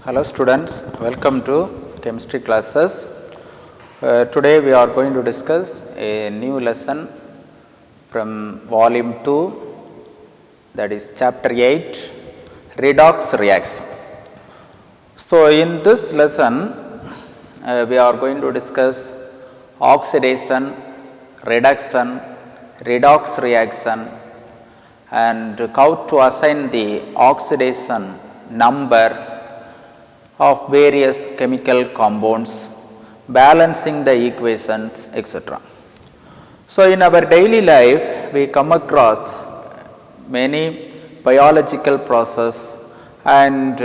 Hello students, welcome to chemistry classes. Today we are going to discuss a new lesson from volume 2, that is chapter 8, redox reaction. So in this lesson we are going to discuss oxidation, reduction, redox reaction, and how to assign the oxidation number of various chemical compounds, balancing the equations, etc. So in our daily life we come across many biological process and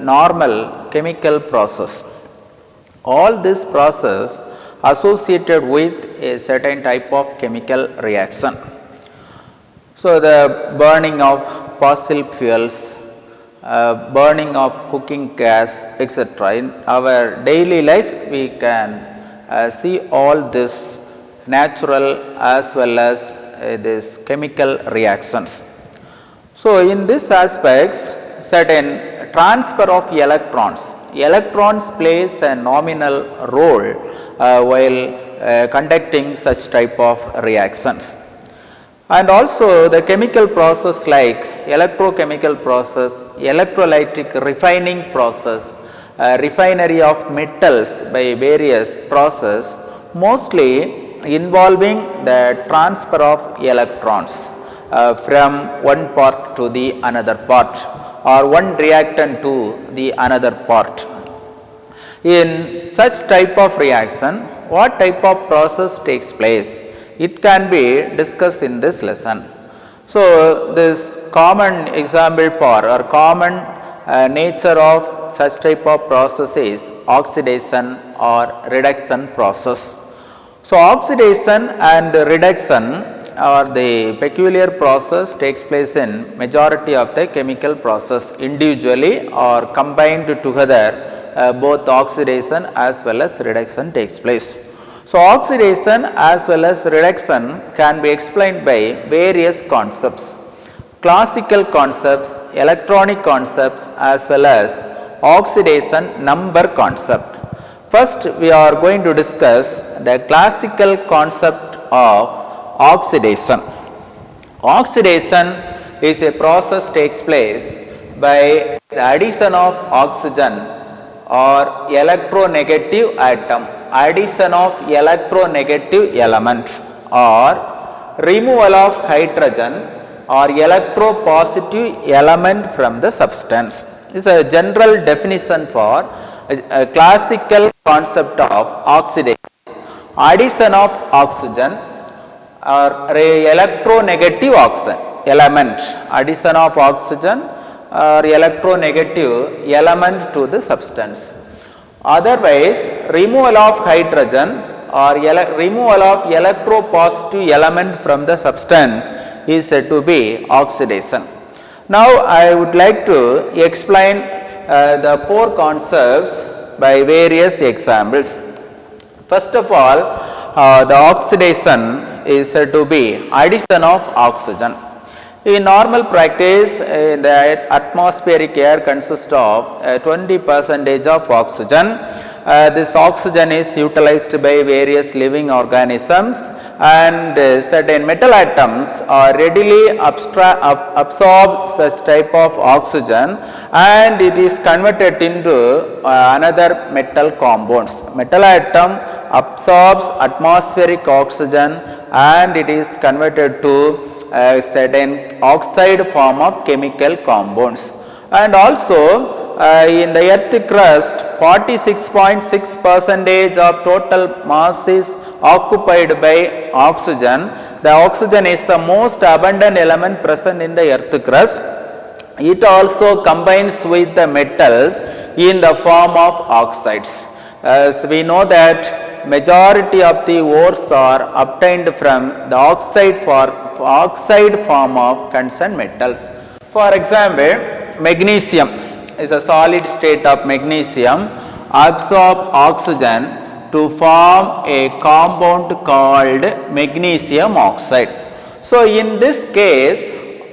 normal chemical process. All this process associated with a certain type of chemical reaction. So the burning of fossil fuels, burning of cooking gas, etc. In our daily life we can see all this natural as well as this chemical reactions. So in this aspects, certain transfer of electrons plays a nominal role while conducting such type of reactions. And also the chemical process like electrochemical process, electrolytic refining process, refinery of metals by various process, mostly involving the transfer of electrons from one part to the another part, or one reactant to the another part. In such type of reaction, what type of process takes place? It can be discussed in this lesson. So this common example for or common nature of such type of process is oxidation or reduction process. So oxidation and reduction or the peculiar process takes place in majority of the chemical process individually or combined together, both oxidation as well as reduction takes place. So oxidation as well as reduction can be explained by various concepts, classical concepts, electronic concepts as well as oxidation number concept. First we are going to discuss the classical concept of oxidation. Oxidation is a process takes place by the addition of oxygen or electronegative atom, addition of electronegative element, or removal of hydrogen or electropositive element from the substance. This is a general definition for a classical concept of oxidation. Addition of oxygen or electronegative oxygen element, addition of oxygen or electronegative element to the substance. Otherwise, removal of hydrogen or removal of electropositive element from the substance is said to be oxidation. Now, I would like to explain the four concepts by various examples. First of all, the oxidation is said to be addition of oxygen. In normal practice, the atmospheric air consists of 20% of oxygen. This oxygen is utilized by various living organisms, and certain metal atoms are readily absorb such type of oxygen, and it is converted into another metal compounds. Metal atom absorbs atmospheric oxygen and it is converted to certain oxide form of chemical compounds. And also in the earth crust, 46.6% of total mass is occupied by oxygen. The oxygen is the most abundant element present in the earth crust. It also combines with the metals in the form of oxides. As we know that majority of the ores are obtained from the oxide form of concerned metals. For example, magnesium is a solid state of magnesium absorb oxygen to form a compound called magnesium oxide. So in this case,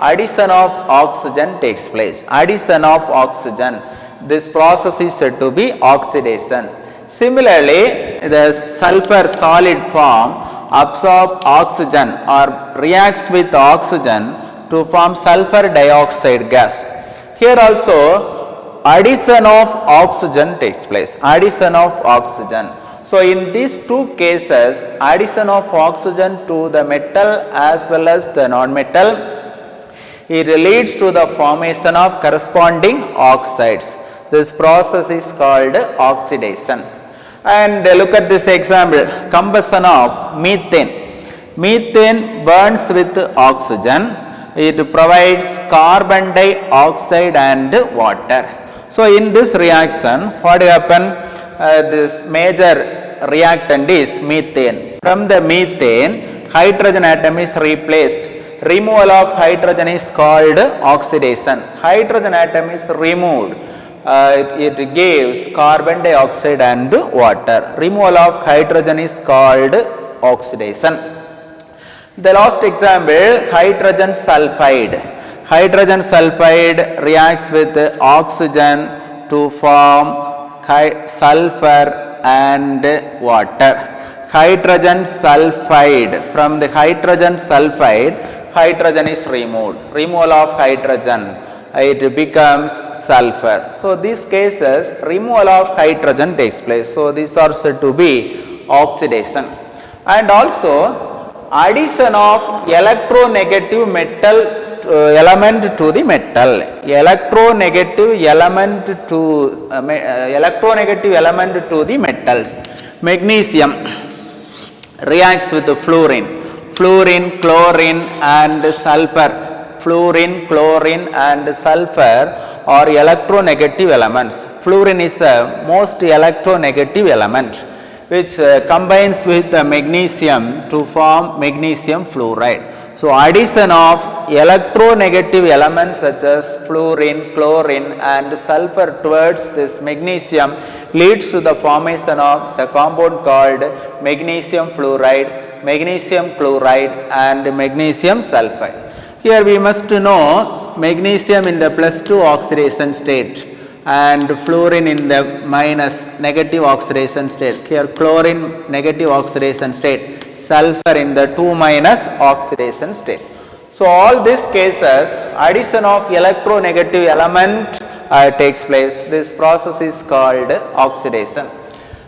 addition of oxygen takes place. Addition of oxygen This process is said to be oxidation. Similarly, the sulfur solid form absorbs oxygen or reacts with oxygen to form sulfur dioxide gas. Here also addition of oxygen takes place, addition of oxygen. So, in these two cases, addition of oxygen to the metal as well as the non-metal, it leads to the formation of corresponding oxides. This process is called oxidation. And look at this example, combustion of methane. Methane burns with oxygen. It provides carbon dioxide and water. So, in this reaction, what happen? This major reactant is methane. From the methane, hydrogen atom is replaced. Removal of hydrogen is called oxidation. Hydrogen atom is removed. It gives carbon dioxide and water. Removal of hydrogen is called oxidation. The last example, hydrogen sulfide. Hydrogen sulfide reacts with oxygen to form sulfur and water. Hydrogen sulfide, from the hydrogen sulfide, hydrogen is removed. Removal of hydrogen, it becomes sulfur. So, these cases removal of hydrogen takes place. So, these are said to be oxidation. And also addition of electronegative metal element to the metal. Electronegative element to the metals. Magnesium reacts with the fluorine. Fluorine, chlorine and sulfur. Fluorine, chlorine and sulfur are electronegative elements. Fluorine is the most electronegative element which combines with the magnesium to form magnesium fluoride. So, addition of electronegative elements such as fluorine, chlorine and sulfur towards this magnesium leads to the formation of the compound called magnesium fluoride, magnesium chloride and magnesium sulfide. Here we must know magnesium in the +2 oxidation state and fluorine in the negative oxidation state. Here chlorine negative oxidation state, sulfur in the 2- oxidation state. So, all these cases addition of electronegative element takes place. This process is called oxidation.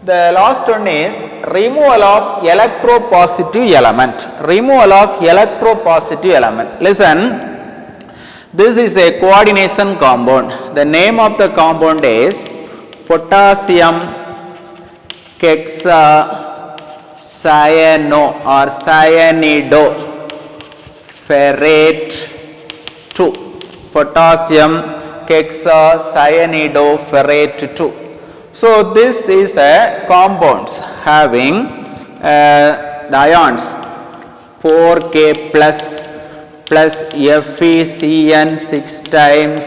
The last one is removal of electropositive element. Removal of electropositive element. Listen. This is a coordination compound. The name of the compound is potassium hexacyano or cyanido ferrate 2. Potassium hexacyanido ferrate 2. So, this is a compounds having the ions 4K plus FeCN 6 times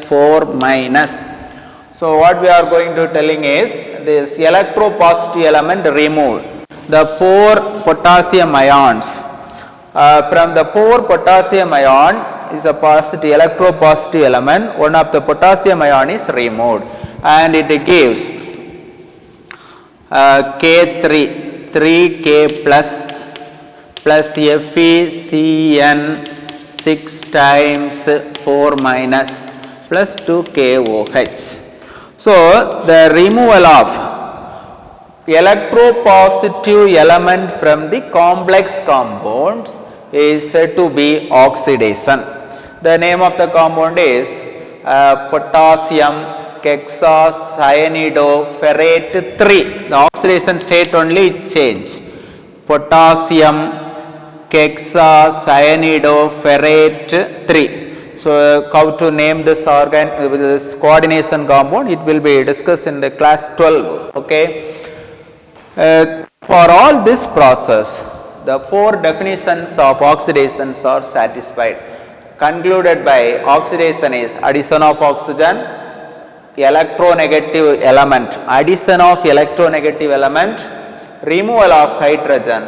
4 minus. So, what we are going to telling is this electropositive element removed. The 4 potassium ions. From the 4 potassium ion is a positive electropositive element. One of the potassium ion is removed and it gives K3 3K plus FeCN 6 times 4 minus plus 2 KOH. So, the removal of electropositive element from the complex compounds is said to be oxidation. The name of the compound is potassium hexacyanido ferrate 3. The oxidation state only change. Potassium hexacyanido ferrate 3. So, how to name this this coordination compound, it will be discussed in the class 12. Okay. For all this process, the 4 definitions of oxidations are satisfied. Concluded by oxidation is addition of oxygen, electronegative element, addition of electronegative element, removal of hydrogen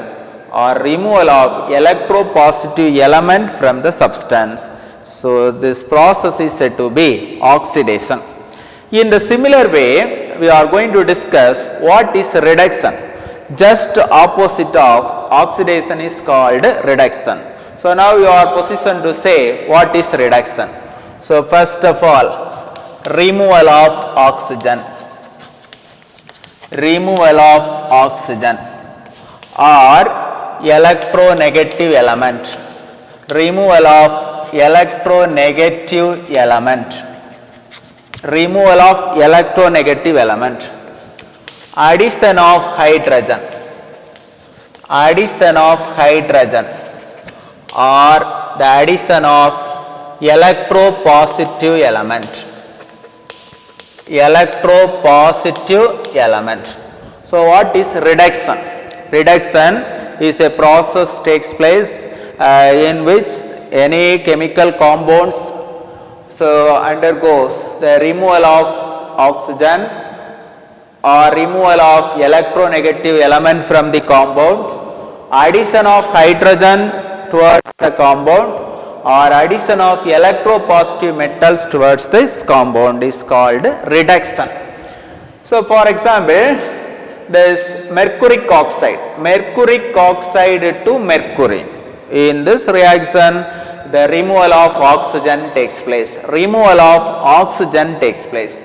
or removal of electropositive element from the substance. So, this process is said to be oxidation. In the similar way, we are going to discuss what is reduction. Just opposite of oxidation is called reduction. So now you are positioned to say what is reduction. So first of all, removal of oxygen. Removal of oxygen or electronegative element. Removal of electronegative element. Removal of electronegative element. Addition of hydrogen. Addition of hydrogen or the addition of electropositive element. Electropositive element. So what is reduction? Reduction is a process takes place in which any chemical compounds undergoes the removal of oxygen or removal of electronegative element from the compound, addition of hydrogen towards the compound or addition of electropositive metals towards this compound is called reduction. So for example, this mercuric oxide to mercury. In this reaction, the removal of oxygen takes place. Removal of oxygen takes place.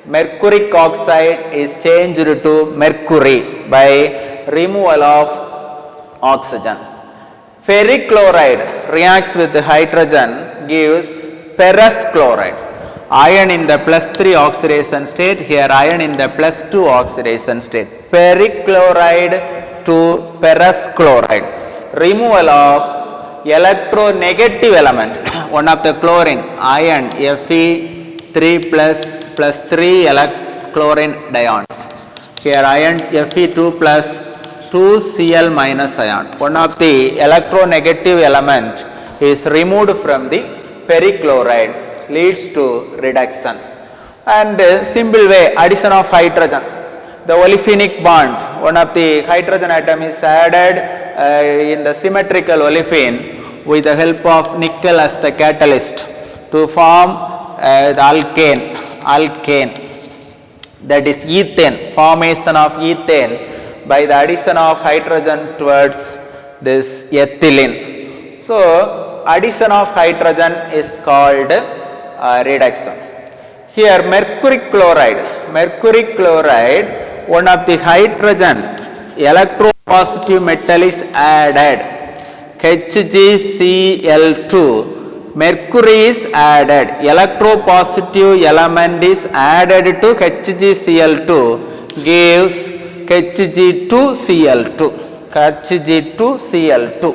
Mercuric oxide is changed to mercury by removal of oxygen. Ferric chloride reacts with the hydrogen, gives ferrous chloride. Iron in the +3 oxidation state, here iron in the +2 oxidation state. Ferric chloride to ferrous chloride. Removal of electronegative element, one of the chlorine, iron Fe3 plus 3 chlorine dions. Here iron Fe2 plus 2 Cl minus ion. One of the electronegative element is removed from the ferric chloride, leads to reduction. And simple way, addition of hydrogen. The olefinic bond, one of the hydrogen atom is added in the symmetrical olefin with the help of nickel as the catalyst to form the alkane, that is ethane, formation of ethane by the addition of hydrogen towards this ethylene. So addition of hydrogen is called reduction. Here mercuric chloride, one of the hydrogen electropositive metal is added, HgCl2, mercury is added, electropositive element is added to HgCl2, gives Hg2Cl2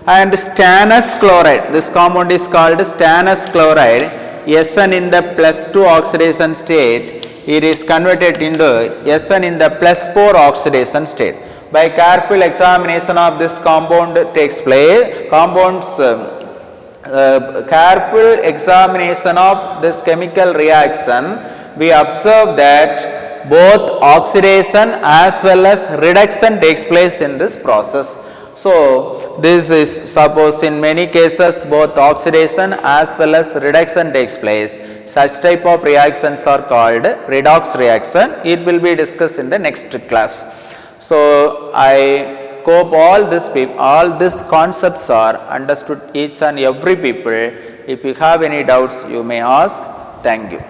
and stannous chloride. This compound is called stannous chloride. Sn in the +2 oxidation state, it is converted into Sn in the +4 oxidation state. By careful examination of this compound takes place, careful examination of this chemical reaction, we observe that both oxidation as well as reduction takes place in this process. So this is, suppose in many cases both oxidation as well as reduction takes place. Such type of reactions are called redox reaction. It will be discussed in the next class. So I hope all these concepts are understood each and every people. If you have any doubts, you may ask. Thank you.